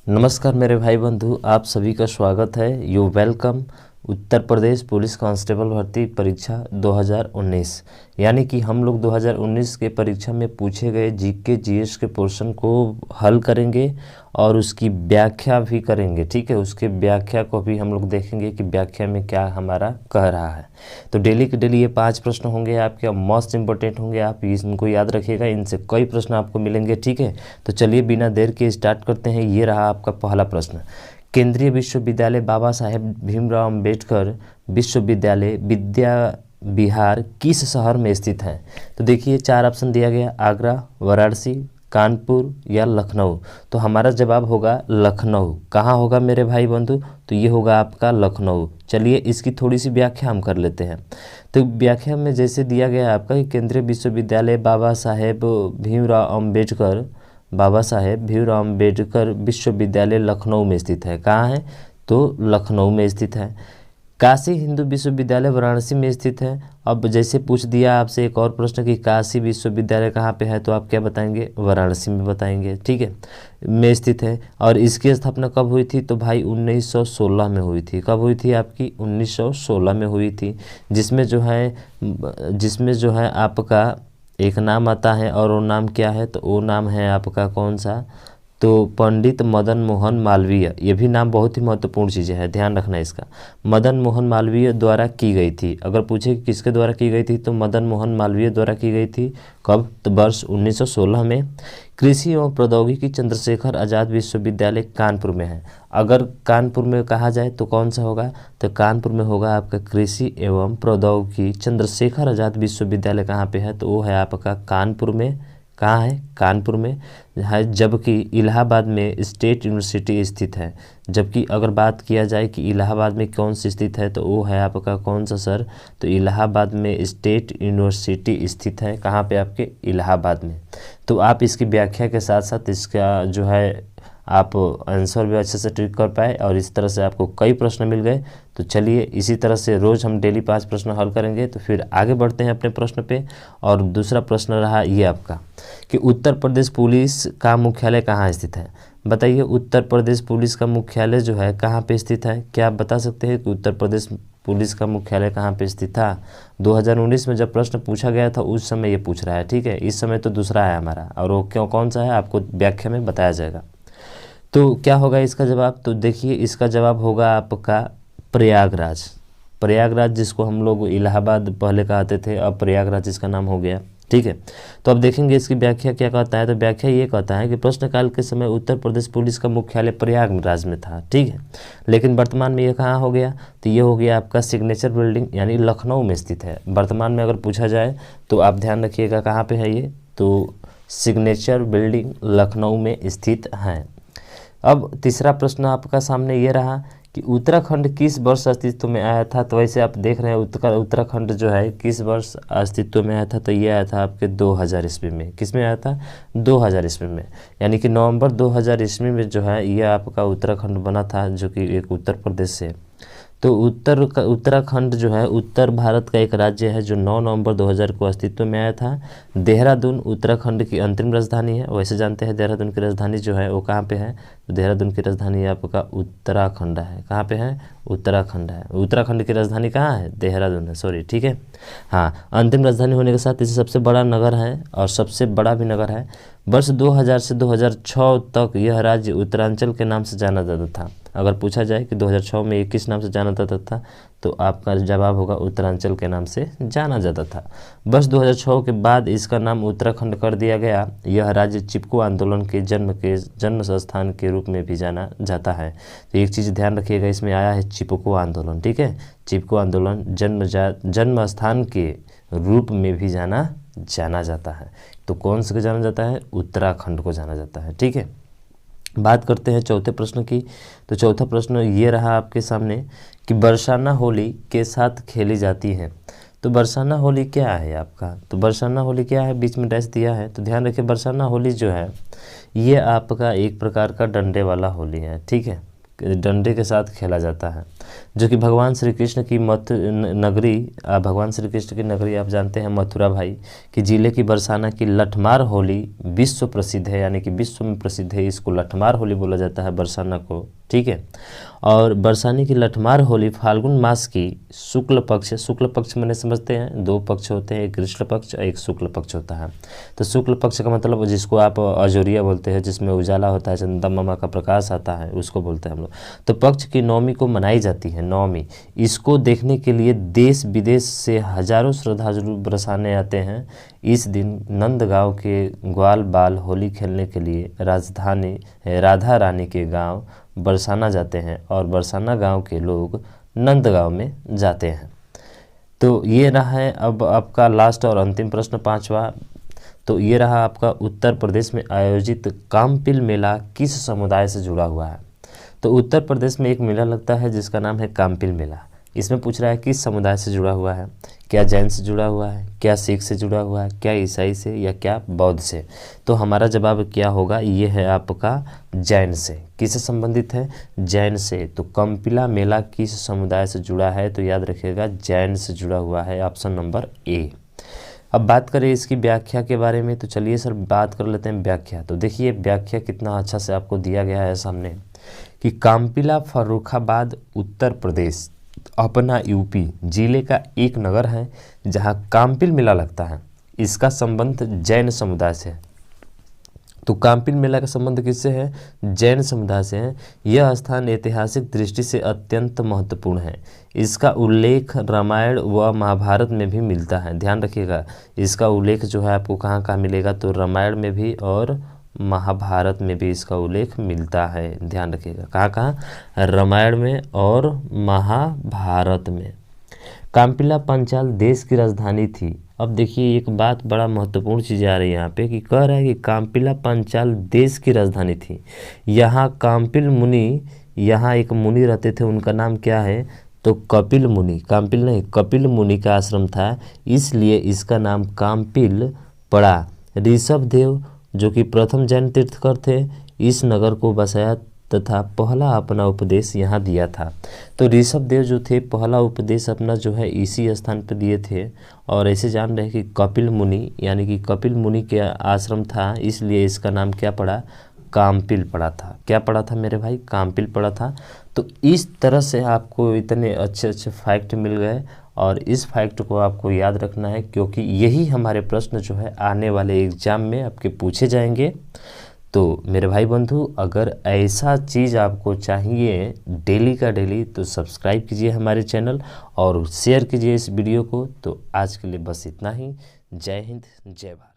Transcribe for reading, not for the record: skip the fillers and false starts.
नमस्कार मेरे भाई बंधु, आप सभी का स्वागत है। You welcome Uttar Pradesh police constable भर्ती परीक्षा 2019। यानी कि हम लोग 2019 के परीक्षा में पूछे गए जीके जीएस के पोर्शन को हल करेंगे और उसकी व्याख्या भी करेंगे। ठीक है, उसके व्याख्या को भी हम लोग देखेंगे कि व्याख्या में क्या हमारा कह रहा है। तो डेली के डेली ये 5 प्रश्न होंगे आपके, मोस्ट इंपॉर्टेंट होंगे। आप इनको याद रखिएगा, इनसे कई प्रश्न आपको मिलेंगे। ठीक है, तो चलिए बिना देर के स्टार्ट करते हैं। ये रहा आपका पहला प्रश्न। केंद्रीय विश्वविद्यालय बाबा साहेब भीमराव अंबेडकर विश्वविद्यालय विद्या विहार किस शहर में स्थित है? तो देखिए 4 ऑप्शन दिया गया, आगरा, वाराणसी, कानपुर या लखनऊ। तो हमारा जवाब होगा लखनऊ। कहाँ होगा मेरे भाई बंधु? तो ये होगा आपका लखनऊ। चलिए इसकी थोड़ी सी व्याख्या हम कर लेते हैं। तो व्याख्या में जैसे दिया गया आपका कि केंद्रीय विश्वविद्यालय बाबा साहेब भीमराव अम्बेडकर विश्वविद्यालय लखनऊ में स्थित है। कहाँ है? तो लखनऊ में स्थित है। काशी हिंदू विश्वविद्यालय वाराणसी में स्थित है। अब जैसे पूछ दिया आपसे एक और प्रश्न कि काशी विश्वविद्यालय कहाँ पे है, तो आप क्या बताएंगे? वाराणसी में बताएंगे। ठीक है, में स्थित है। और इसकी स्थापना कब हुई थी? तो भाई 1916 में हुई थी। कब हुई थी आपकी? 1916 में हुई थी। जिसमें जो है आपका एक नाम आता है, और वो नाम क्या है? तो वो नाम है आपका कौन सा? तो पंडित मदन मोहन मालवीय। ये भी नाम बहुत ही महत्वपूर्ण चीज़ है, ध्यान रखना इसका। मदन मोहन मालवीय द्वारा की गई थी। अगर पूछे कि किसके द्वारा की गई थी, तो मदन मोहन मालवीय द्वारा की गई थी। कब? तो वर्ष 1916 में। कृषि एवं प्रौद्योगिकी चंद्रशेखर आज़ाद विश्वविद्यालय कानपुर में है। अगर कानपुर में कहा जाए तो कौन सा होगा? तो कानपुर में होगा आपका कृषि एवं प्रौद्योगिकी चंद्रशेखर आज़ाद विश्वविद्यालय। कहाँ पे है? तो वो है आपका कानपुर में। कहाँ है? कानपुर में है। जबकि इलाहाबाद में स्टेट यूनिवर्सिटी स्थित है। जबकि अगर बात किया जाए कि इलाहाबाद में कौन सी स्थित है, तो वो है आपका कौन सा सर? तो इलाहाबाद में स्टेट यूनिवर्सिटी स्थित है। कहाँ पे? आपके इलाहाबाद में। तो आप इसकी व्याख्या के साथ साथ इसका जो है आप आंसर भी अच्छे से ट्रिक कर पाए, और इस तरह से आपको कई प्रश्न मिल गए। तो चलिए इसी तरह से रोज़ हम डेली 5 प्रश्न हल करेंगे। तो फिर आगे बढ़ते हैं अपने प्रश्न पे। और दूसरा प्रश्न रहा ये आपका कि उत्तर प्रदेश पुलिस का मुख्यालय कहाँ स्थित है? बताइए, उत्तर प्रदेश पुलिस का मुख्यालय जो है कहाँ पे स्थित है? क्या आप बता सकते हैं कि उत्तर प्रदेश पुलिस का मुख्यालय कहाँ पे स्थित था? 2019 में जब प्रश्न पूछा गया था उस समय ये पूछ रहा है। ठीक है, इस समय तो दूसरा है हमारा, और वो क्यों कौन सा है आपको व्याख्या में बताया जाएगा। तो क्या होगा इसका जवाब? तो देखिए इसका जवाब होगा आपका प्रयागराज। प्रयागराज, जिसको हम लोग इलाहाबाद पहले कहते थे, अब प्रयागराज इसका नाम हो गया। ठीक है, तो अब देखेंगे इसकी व्याख्या क्या कहता है। तो व्याख्या ये कहता है कि प्रश्नकाल के समय उत्तर प्रदेश पुलिस का मुख्यालय प्रयागराज में था। ठीक है, लेकिन वर्तमान में ये कहाँ हो गया? तो ये हो गया आपका सिग्नेचर बिल्डिंग, यानी लखनऊ में स्थित है। वर्तमान में अगर पूछा जाए तो आप ध्यान रखिएगा कहाँ पे है ये, तो सिग्नेचर बिल्डिंग लखनऊ में स्थित है। अब तीसरा प्रश्न आपका सामने ये रहा कि उत्तराखंड किस वर्ष अस्तित्व में आया था? तो वैसे आप देख रहे हैं उत्तराखंड जो है किस वर्ष अस्तित्व में आया था? तो ये आया था आपके 2000 ईस्वी में। किस में आया था? 2000 ईस्वी में। यानी कि नवंबर 2000 ईस्वी में जो है ये आपका उत्तराखंड बना था, जो कि एक उत्तर प्रदेश से। तो उत्तराखंड जो है उत्तर भारत का एक राज्य है जो 9 नवंबर 2000 को अस्तित्व में आया था। देहरादून उत्तराखंड की अंतरिम राजधानी है। वैसे जानते हैं देहरादून की राजधानी जो है वो कहाँ पे है? तो देहरादून की राजधानी आपका उत्तराखंड है। कहाँ पे है? उत्तराखंड है। उत्तराखंड की राजधानी कहाँ है? देहरादून है, सॉरी। ठीक है, हाँ, अंतिम राजधानी होने के साथ इसे सबसे बड़ा नगर है और सबसे बड़ा भी नगर है। वर्ष 2000 से 2006 तक यह राज्य उत्तरांचल के नाम से जाना जाता था। अगर पूछा जाए कि 2006 में ये किस नाम से जाना जाता था, तो आपका जवाब होगा उत्तरांचल के नाम से जाना जाता था। वर्ष 2006 के बाद इसका नाम उत्तराखंड कर दिया गया। यह राज्य चिपको आंदोलन के जन्म स्थान के रूप में भी जाना जाता है। तो एक चीज़ ध्यान रखिएगा, इसमें आया है चिपको आंदोलन। ठीक है, चिपको आंदोलन जन्म स्थान के रूप में भी जाना जाता है। तो कौन से को जाना जाता है? उत्तराखंड को जाना जाता है। ठीक है, बात करते हैं चौथे प्रश्न की। तो चौथा प्रश्न ये रहा आपके सामने कि बरसाना होली के साथ खेली जाती है। तो बरसाना होली क्या है आपका? तो बरसाना होली क्या है? बीच में डैश दिया है, तो ध्यान रखिए बरसाना होली जो है ये आपका एक प्रकार का डंडे वाला होली है। ठीक है, डंडे के साथ खेला जाता है। जो कि भगवान श्री कृष्ण की नगरी, भगवान श्री कृष्ण की नगरी आप जानते हैं मथुरा भाई, कि जिले की बरसाना की लठमार होली विश्व प्रसिद्ध है, यानी कि विश्व में प्रसिद्ध है। इसको लठमार होली बोला जाता है बरसाना को, ठीक है। और बरसाने की लठमार होली फाल्गुन मास की शुक्ल पक्ष मैंने समझते हैं 2 पक्ष होते हैं, एक कृष्ण पक्ष और एक शुक्ल पक्ष होता है। तो शुक्ल पक्ष का मतलब जिसको आप अजोरिया बोलते हैं, जिसमें उजाला होता है, चंद्रमा का प्रकाश आता है, उसको बोलते हैं हम लोग। तो पक्ष की नवमी को मनाई जाती है, नवमी। इसको देखने के लिए देश विदेश से हजारों श्रद्धालु बरसाने आते हैं। इस दिन नंदगांव के ग्वाल बाल होली खेलने के लिए राजधानी राधा रानी के गांव बरसाना जाते हैं और बरसाना गांव के लोग नंदगांव में जाते हैं। तो ये रहा है अब आपका लास्ट और अंतिम प्रश्न 5वां। तो ये रहा आपका उत्तर प्रदेश में आयोजित कामपिल मेला किस समुदाय से जुड़ा हुआ है। तो उत्तर प्रदेश में एक मेला लगता है जिसका नाम है कामपिल मेला। इसमें पूछ रहा है किस समुदाय से जुड़ा हुआ है, क्या जैन से जुड़ा हुआ है, क्या सिख से जुड़ा हुआ है, क्या ईसाई से, या क्या बौद्ध से। तो हमारा जवाब क्या होगा, ये है आपका जैन से। किससे संबंधित है, जैन से। तो कामपिला मेला किस समुदाय से जुड़ा है, तो याद रखिएगा जैन से जुड़ा हुआ है, ऑप्शन नंबर ए। अब बात करें इसकी व्याख्या के बारे में, तो चलिए सर बात कर लेते हैं व्याख्या। तो देखिए व्याख्या कितना अच्छा से आपको दिया गया है सामने, कि कामपिला फर्रुखाबाद उत्तर प्रदेश अपना यूपी जिले का एक नगर है जहां कामपिल मेला लगता है। इसका संबंध जैन समुदाय से है। तो कामपिल मेला का संबंध किससे है, जैन समुदाय से है। यह स्थान ऐतिहासिक दृष्टि से अत्यंत महत्वपूर्ण है। इसका उल्लेख रामायण व महाभारत में भी मिलता है। ध्यान रखिएगा, इसका उल्लेख जो है आपको कहाँ कहाँ मिलेगा, तो रामायण में भी और महाभारत में भी इसका उल्लेख मिलता है। ध्यान रखिएगा कहाँ कहाँ, रामायण में और महाभारत में। कामपिला पंचाल देश की राजधानी थी। अब देखिए एक बात बड़ा महत्वपूर्ण चीज़ आ रही है यहाँ पे, कि कह रहा है कि कामपिला पंचाल देश की राजधानी थी। यहाँ कामपिल मुनि, यहाँ एक मुनि रहते थे, उनका नाम क्या है, तो कपिल मुनि। कामपिल नहीं, कपिल मुनि का आश्रम था, इसलिए इसका नाम कामपिल पड़ा। ऋषभ देव जो कि प्रथम जैन तीर्थकर थे, इस नगर को बसाया तथा पहला अपना उपदेश यहाँ दिया था। तो ऋषभ देव जो थे पहला उपदेश अपना जो है इसी स्थान पर दिए थे। और ऐसे जान रहे कि कपिल मुनि, यानी कि कपिल मुनि के आश्रम था, इसलिए इसका नाम क्या पड़ा, कामपिल पड़ा था। क्या पड़ा था मेरे भाई, कामपिल पड़ा था। तो इस तरह से आपको इतने अच्छे अच्छे फैक्ट मिल गए, और इस फैक्ट को आपको याद रखना है, क्योंकि यही हमारे प्रश्न जो है आने वाले एग्जाम में आपके पूछे जाएंगे। तो मेरे भाई बंधु, अगर ऐसा चीज़ आपको चाहिए डेली का डेली, तो सब्सक्राइब कीजिए हमारे चैनल और शेयर कीजिए इस वीडियो को। तो आज के लिए बस इतना ही। जय हिंद, जय भारत।